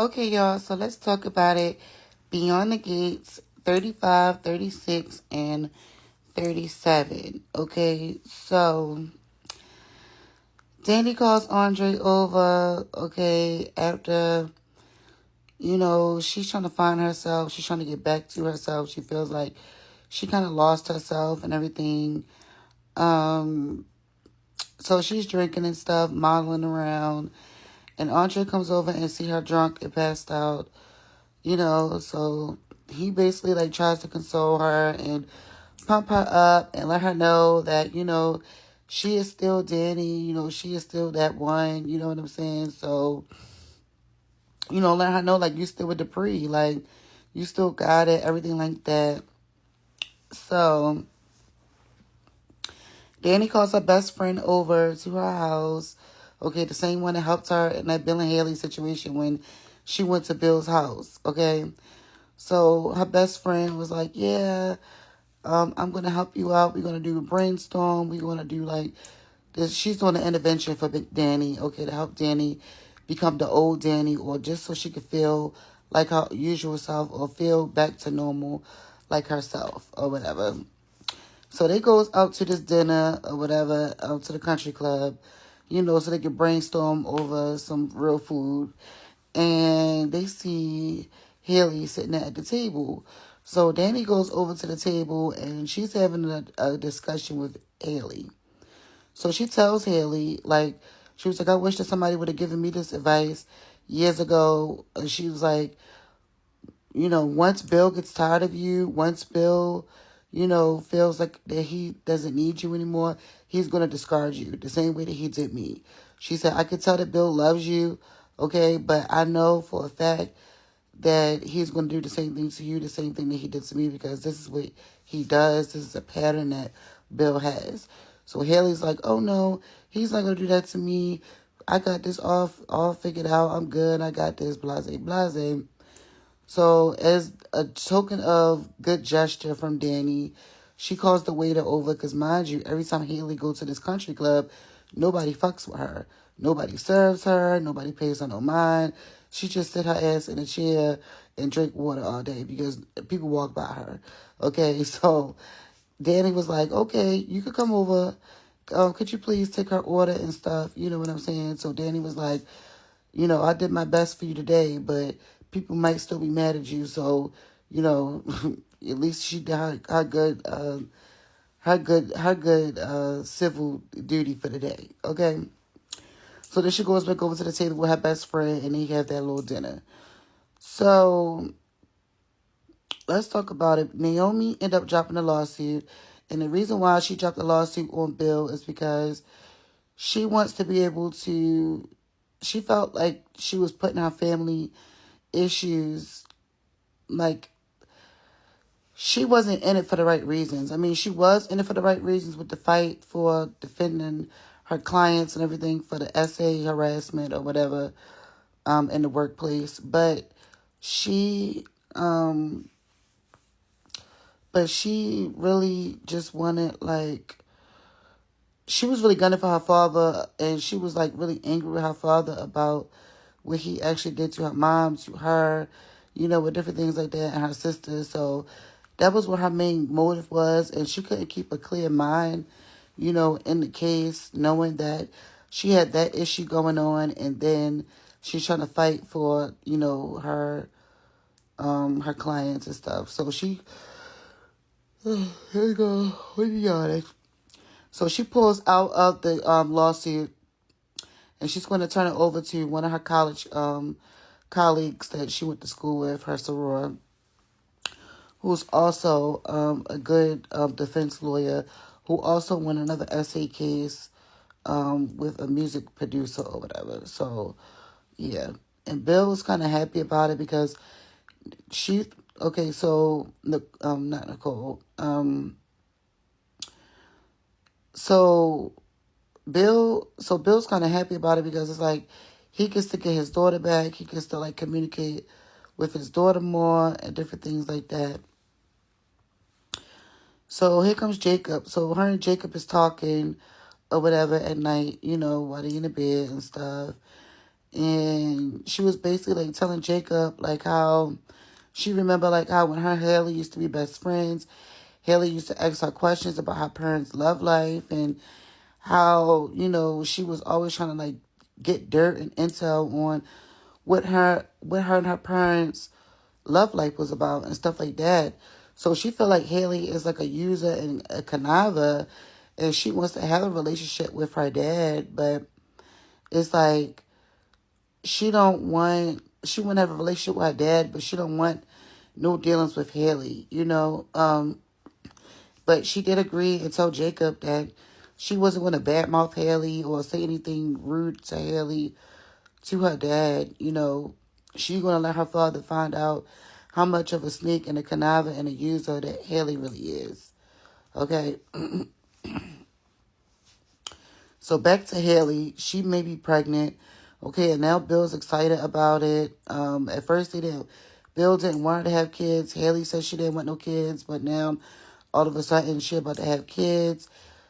Okay, y'all, so let's talk about it. Beyond the Gates, 35, 36, and 37. Okay, so Danny calls Andre over, okay, after, she's trying to find herself. She's trying to get back to herself. She feels like she kind of lost herself and everything. Um, so she's drinking and stuff, modeling around. And Andre comes over and see her drunk and passed out. So he basically like tries to console her and pump her up and let her know that, she is still Danny, she is still that one, you know what I'm saying? So, let her know like you still with Dupree, like you still got it, everything like that. So Danny calls her best friend over to her house. Okay, the same one that helped her in that Bill and Haley situation when she went to Bill's house. Okay. So her best friend was like, yeah, I'm going to help you out. We're going to do a brainstorm. We're going to do like this. She's doing an intervention for Big Danny, okay, to help Danny become the old Danny or just so she could feel like her usual self or feel back to normal like herself or whatever. So they goes out to this dinner or whatever, out to the country club, so they can brainstorm over some real food. And they see Haley sitting at the table. So Danny goes over to the table and she's having a discussion with Haley. So she tells Haley, like, she was like, I wish that somebody would have given me this advice years ago. And she was like, once Bill gets tired of you, once Bill, feels like that he doesn't need you anymore, he's going to discard you the same way that he did me. She said, I could tell that Bill loves you, okay, but I know for a fact that he's going to do the same thing to you, the same thing that he did to me, because this is what he does. This is a pattern that Bill has. So Haley's like, oh no, he's not going to do that to me. I got this all figured out. I'm good. I got this, blase, blase. So as a token of good gesture from Danny, she calls the waiter over because, mind you, every time Haley goes to this country club, nobody fucks with her. Nobody serves her. Nobody pays her no mind. She just sit her ass in a chair and drink water all day because people walk by her. Okay, so Danny was like, okay, you could come over. Could you please take her order and stuff? You know what I'm saying? So Danny was like, I did my best for you today, but people might still be mad at you. So, at least she did her good civil duty for the day. Okay. So then she goes back over to the table with her best friend, and they have that little dinner. So let's talk about it. Naomi ended up dropping the lawsuit, and the reason why she dropped the lawsuit on Bill is because she wants to be able to. She felt like she was putting her family issues, like she wasn't in it for the right reasons. I mean, she was in it for the right reasons with the fight for defending her clients and everything for the essay harassment or whatever in the workplace, she um she really just wanted, like, she was really gunning for her father, and she was like really angry with her father about what he actually did to her mom, to her, with different things like that, and her sister. So that was what her main motive was, and she couldn't keep a clear mind, in the case, knowing that she had that issue going on, and then she's trying to fight for, her clients and stuff. So she, here you go, what you got it? So she pulls out of the lawsuit, and she's going to turn it over to one of her college colleagues that she went to school with, her soror, who's also a good defense lawyer, who also won another essay case with a music producer or whatever. So, yeah. And Bill was kind of happy about it because she, okay, so, not Nicole, so Bill's kind of happy about it because it's like he gets to get his daughter back. He gets to like communicate with his daughter more and different things like that. So here comes Jacob. So her and Jacob is talking or whatever at night, while they're in the bed and stuff. And she was basically like telling Jacob like how she remember like how when her and Haley used to be best friends, Haley used to ask her questions about her parents' love life and how, she was always trying to like get dirt and intel on what her and her parents' love life was about and stuff like that. So she felt like Haley is like a user and a conniver, and she wants to have a relationship with her dad, but it's like she want to have a relationship with her dad, but she don't want no dealings with Haley, But she did agree and tell Jacob that she wasn't going to badmouth Haley or say anything rude to Haley to her dad. She's going to let her father find out how much of a sneak and a conniver and a user that Haley really is. Okay? So back to Haley. She may be pregnant. Okay, and now Bill's excited about it. At first, Bill didn't want her to have kids. Haley said she didn't want no kids, but now all of a sudden she about to have kids.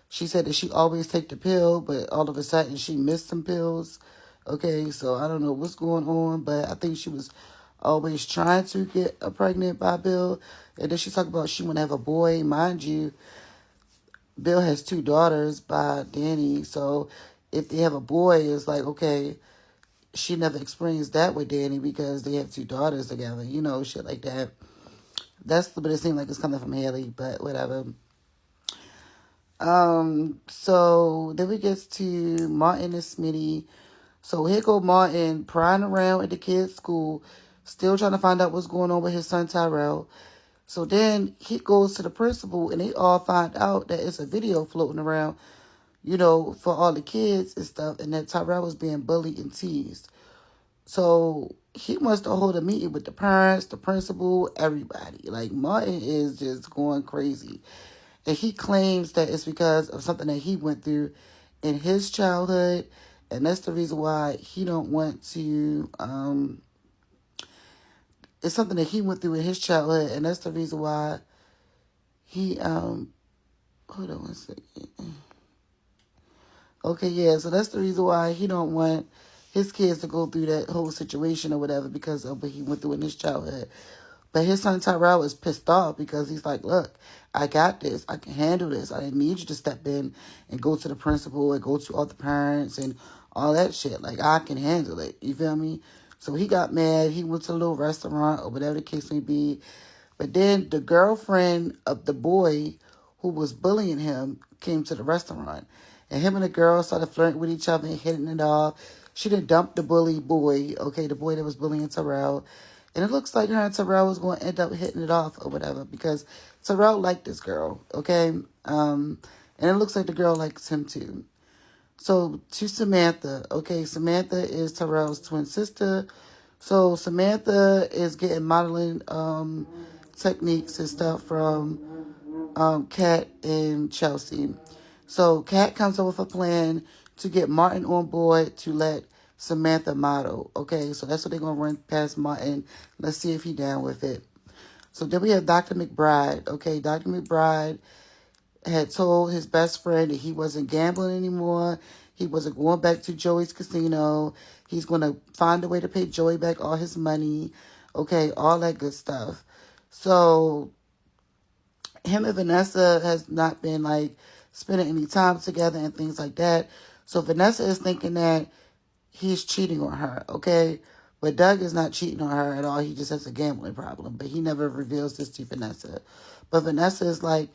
She said that she always take the pill, but all of a sudden she missed some pills. Okay, so I don't know what's going on, but I think she was always trying to get pregnant by Bill. And then she talked about she want to have a boy. Mind you, Bill has 2 daughters by Danny, so if they have a boy, it's like, okay, she never experienced that with Danny because they have 2 daughters together, shit like that. But it seemed like it's coming from Haley, but whatever. So then we get to Martin and Smitty. So here go Martin prying around at the kids' school, still trying to find out what's going on with his son Tyrell. So then he goes to the principal and they all find out that it's a video floating around, for all the kids and stuff, and that Tyrell was being bullied and teased. So he wants to hold a meeting with the parents, the principal, everybody. Like, Martin is just going crazy. And he claims that it's because of something that he went through in his childhood. And that's the reason why he don't want to, it's something that he went through in his childhood. And that's the reason why he, hold on one second. Okay, yeah, so that's the reason why he don't want his kids to go through that whole situation or whatever because of what he went through in his childhood. But his son Tyrell is pissed off because he's like, look, I got this. I can handle this. I didn't need you to step in and go to the principal and go to all the parents and all that shit. Like, I can handle it. You feel me? So he got mad. He went to a little restaurant or whatever the case may be. But then the girlfriend of the boy who was bullying him came to the restaurant. And him and the girl started flirting with each other and hitting it off. She done dumped the bully boy, okay, the boy that was bullying Tyrell. And it looks like her and Tyrell was going to end up hitting it off or whatever because Tyrell liked this girl, okay? And it looks like the girl likes him too. So to Samantha, okay, Samantha is Tyrell's twin sister. So Samantha is getting modeling techniques and stuff from Kat and Chelsea. So Kat comes up with a plan to get Martin on board to let Samantha model. Okay, so that's what they're going to run past Martin. Let's see if he's down with it. So then we have Dr. McBride. Okay, Dr. McBride had told his best friend that he wasn't gambling anymore. He wasn't going back to Joey's casino. He's going to find a way to pay Joey back all his money. Okay, all that good stuff. So him and Vanessa has not been like spending any time together and things like that. So Vanessa is thinking that he's cheating on her, okay? But Doug is not cheating on her at all. He just has a gambling problem. But he never reveals this to Vanessa. But Vanessa is like,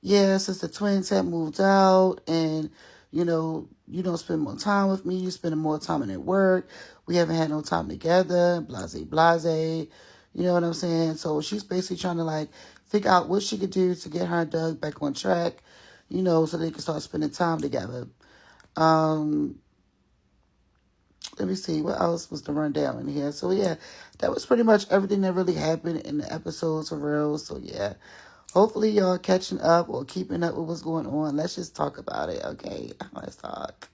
yeah, since the twins have moved out and, you don't spend more time with me. You spending more time at work. We haven't had no time together. Blase, blase. You know what I'm saying? So she's basically trying to, like, figure out what she could do to get her and Doug back on track, so they can start spending time together. Let me see, what else was the rundown in here? So, yeah, that was pretty much everything that really happened in the episodes for real. So, yeah, hopefully y'all catching up or keeping up with what's going on. Let's just talk about it, okay? Let's talk.